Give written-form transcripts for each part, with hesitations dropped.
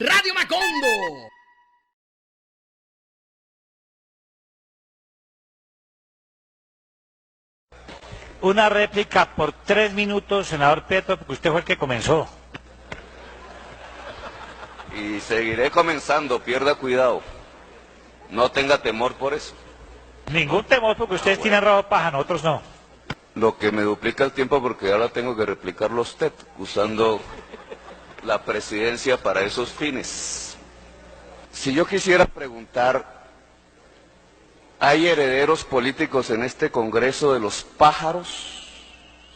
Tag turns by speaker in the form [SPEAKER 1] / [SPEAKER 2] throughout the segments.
[SPEAKER 1] Radio Macondo.
[SPEAKER 2] Una réplica por 3 minutos, senador Petro, porque usted fue el que comenzó.
[SPEAKER 3] Y seguiré comenzando, pierda cuidado. No tenga temor por eso.
[SPEAKER 2] Ningún temor, porque ustedes tienen rabo paja, nosotros no.
[SPEAKER 3] Lo que me duplica el tiempo porque ahora tengo que replicarlo a usted, usando la presidencia para esos fines. Si yo quisiera preguntar, ¿hay herederos políticos en este Congreso de los pájaros?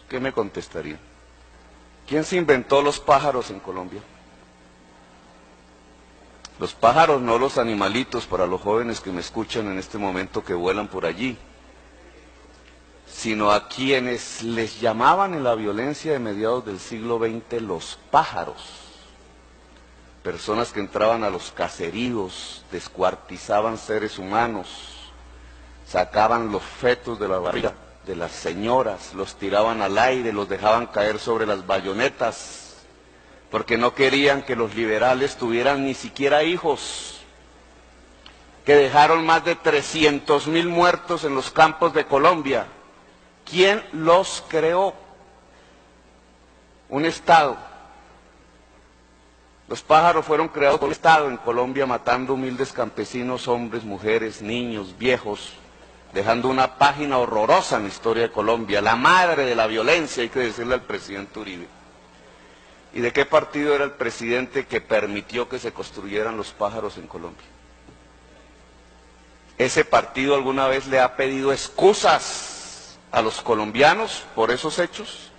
[SPEAKER 3] ¿Qué me contestarían? ¿Quién se inventó los pájaros en Colombia? Los pájaros, no los animalitos, para los jóvenes que me escuchan en este momento que vuelan por allí, sino a quienes les llamaban en la violencia de mediados del siglo XX los pájaros. Personas que entraban a los caseríos, descuartizaban seres humanos, sacaban los fetos de la barriga de las señoras, los tiraban al aire, los dejaban caer sobre las bayonetas, porque no querían que los liberales tuvieran ni siquiera hijos, que dejaron más de 300.000 muertos en los campos de Colombia. ¿Quién los creó? Un Estado. Los pájaros fueron creados por un Estado en Colombia, matando humildes campesinos, hombres, mujeres, niños, viejos, dejando una página horrorosa en la historia de Colombia, la madre de la violencia, hay que decirle al presidente Uribe. ¿Y de qué partido era el presidente que permitió que se construyeran los pájaros en Colombia? ¿Ese partido alguna vez le ha pedido excusas a los colombianos por esos hechos?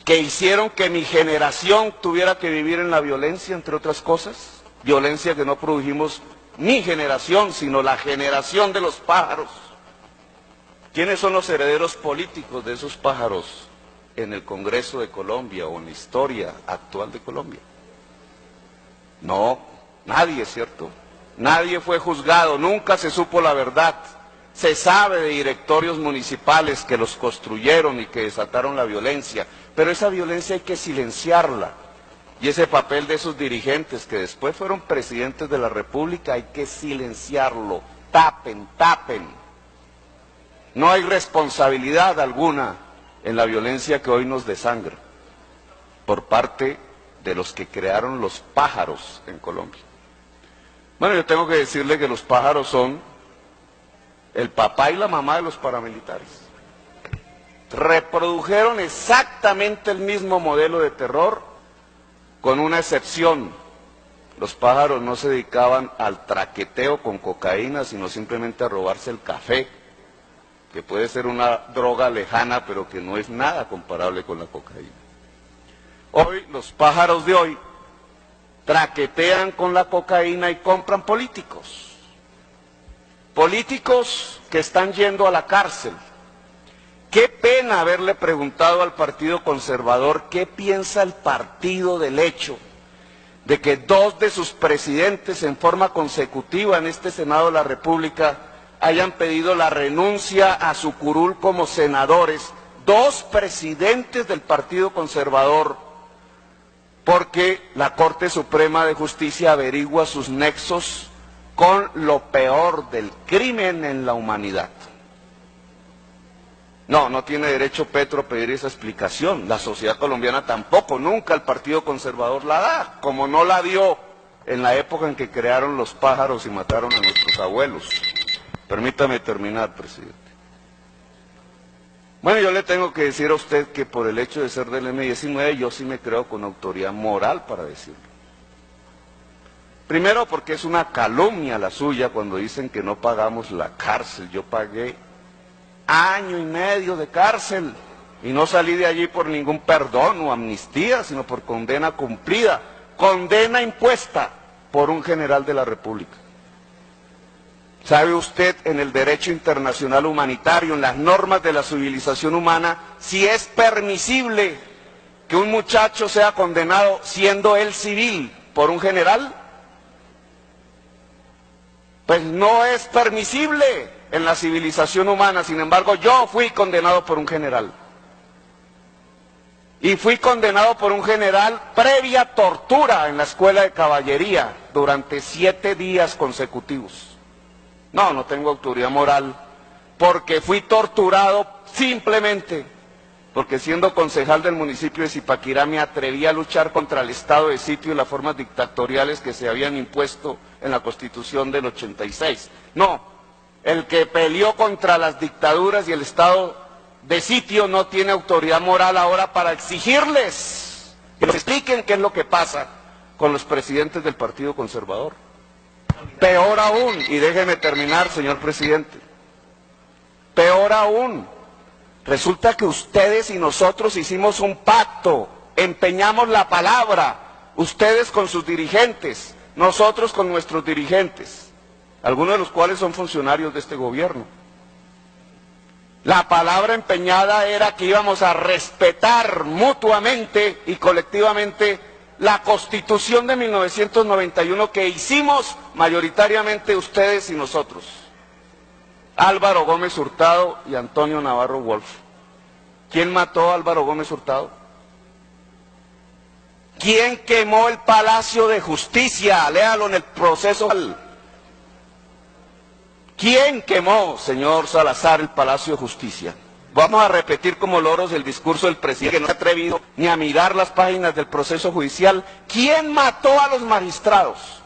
[SPEAKER 3] ¿Que hicieron que mi generación tuviera que vivir en la violencia, entre otras cosas? Violencia que no produjimos mi generación, sino la generación de los pájaros. ¿Quiénes son los herederos políticos de esos pájaros en el Congreso de Colombia o en la historia actual de Colombia? No, nadie, ¿cierto? Nadie fue juzgado, nunca se supo la verdad. Se sabe de directorios municipales que los construyeron y que desataron la violencia, pero esa violencia hay que silenciarla. Y ese papel de esos dirigentes que después fueron presidentes de la República hay que silenciarlo. Tapen, tapen. No hay responsabilidad alguna en la violencia que hoy nos desangra por parte de los que crearon los pájaros en Colombia. Bueno, yo tengo que decirle que los pájaros son el papá y la mamá de los paramilitares. Reprodujeron exactamente el mismo modelo de terror, con una excepción. Los pájaros no se dedicaban al traqueteo con cocaína, sino simplemente a robarse el café, que puede ser una droga lejana, pero que no es nada comparable con la cocaína. Hoy, los pájaros de hoy traquetean con la cocaína y compran políticos. Políticos que están yendo a la cárcel. Qué pena haberle preguntado al Partido Conservador qué piensa el partido del hecho de que 2 de sus presidentes en forma consecutiva en este Senado de la República hayan pedido la renuncia a su curul como senadores, 2 presidentes del Partido Conservador, porque la Corte Suprema de Justicia averigua sus nexos con lo peor del crimen en la humanidad. No, no tiene derecho Petro a pedir esa explicación, la sociedad colombiana tampoco, nunca el Partido Conservador la da, como no la dio en la época en que crearon los pájaros y mataron a nuestros abuelos. Permítame terminar, presidente. Bueno, yo le tengo que decir a usted que por el hecho de ser del M-19 yo sí me creo con autoridad moral para decirlo. Primero porque es una calumnia la suya cuando dicen que no pagamos la cárcel. Yo pagué 1 año y medio de cárcel y no salí de allí por ningún perdón o amnistía, sino por condena cumplida, condena impuesta por un general de la República. ¿Sabe usted en el derecho internacional humanitario, en las normas de la civilización humana, si es permisible que un muchacho sea condenado siendo él civil por un general? Pues no es permisible en la civilización humana, sin embargo yo fui condenado por un general. y fui condenado por un general previa tortura en la escuela de caballería durante 7 días consecutivos. No tengo autoridad moral, porque fui torturado simplemente porque siendo concejal del municipio de Zipaquirá me atreví a luchar contra el estado de sitio y las formas dictatoriales que se habían impuesto en la Constitución del 86. No, el que peleó contra las dictaduras y el estado de sitio no tiene autoridad moral ahora para exigirles que nos expliquen qué es lo que pasa con los presidentes del Partido Conservador. Peor aún, y déjeme terminar, señor presidente, peor aún, resulta que ustedes y nosotros hicimos un pacto, empeñamos la palabra, ustedes con sus dirigentes, nosotros con nuestros dirigentes, algunos de los cuales son funcionarios de este gobierno. La palabra empeñada era que íbamos a respetar mutuamente y colectivamente la Constitución de 1991 que hicimos mayoritariamente ustedes y nosotros. Álvaro Gómez Hurtado y Antonio Navarro Wolf. ¿Quién mató a Álvaro Gómez Hurtado? ¿Quién quemó el Palacio de Justicia? Léalo en el proceso. ¿Quién quemó, señor Salazar, el Palacio de Justicia? Vamos a repetir como loros el discurso del presidente, que no se ha atrevido ni a mirar las páginas del proceso judicial. ¿Quién mató a los magistrados?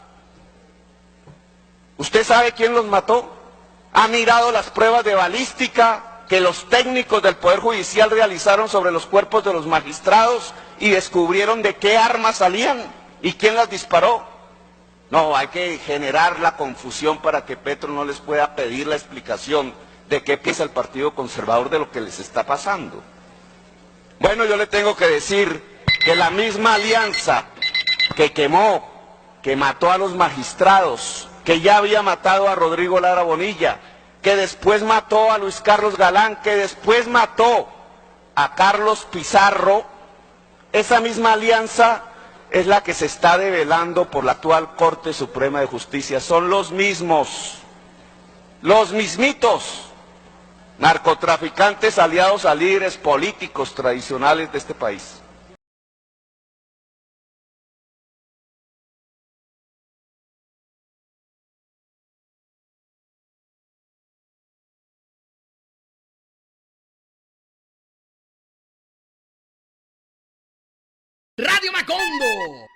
[SPEAKER 3] ¿Usted sabe quién los mató? ¿Ha mirado las pruebas de balística que los técnicos del Poder Judicial realizaron sobre los cuerpos de los magistrados y descubrieron de qué armas salían y quién las disparó? No, hay que generar la confusión para que Petro no les pueda pedir la explicación de qué piensa el Partido Conservador de lo que les está pasando. Bueno, yo le tengo que decir que la misma alianza que quemó, que mató a los magistrados, que ya había matado a Rodrigo Lara Bonilla, que después mató a Luis Carlos Galán, que después mató a Carlos Pizarro, esa misma alianza es la que se está develando por la actual Corte Suprema de Justicia. Son los mismos, los mismitos narcotraficantes aliados a líderes políticos tradicionales de este país.
[SPEAKER 1] Radio Macondo.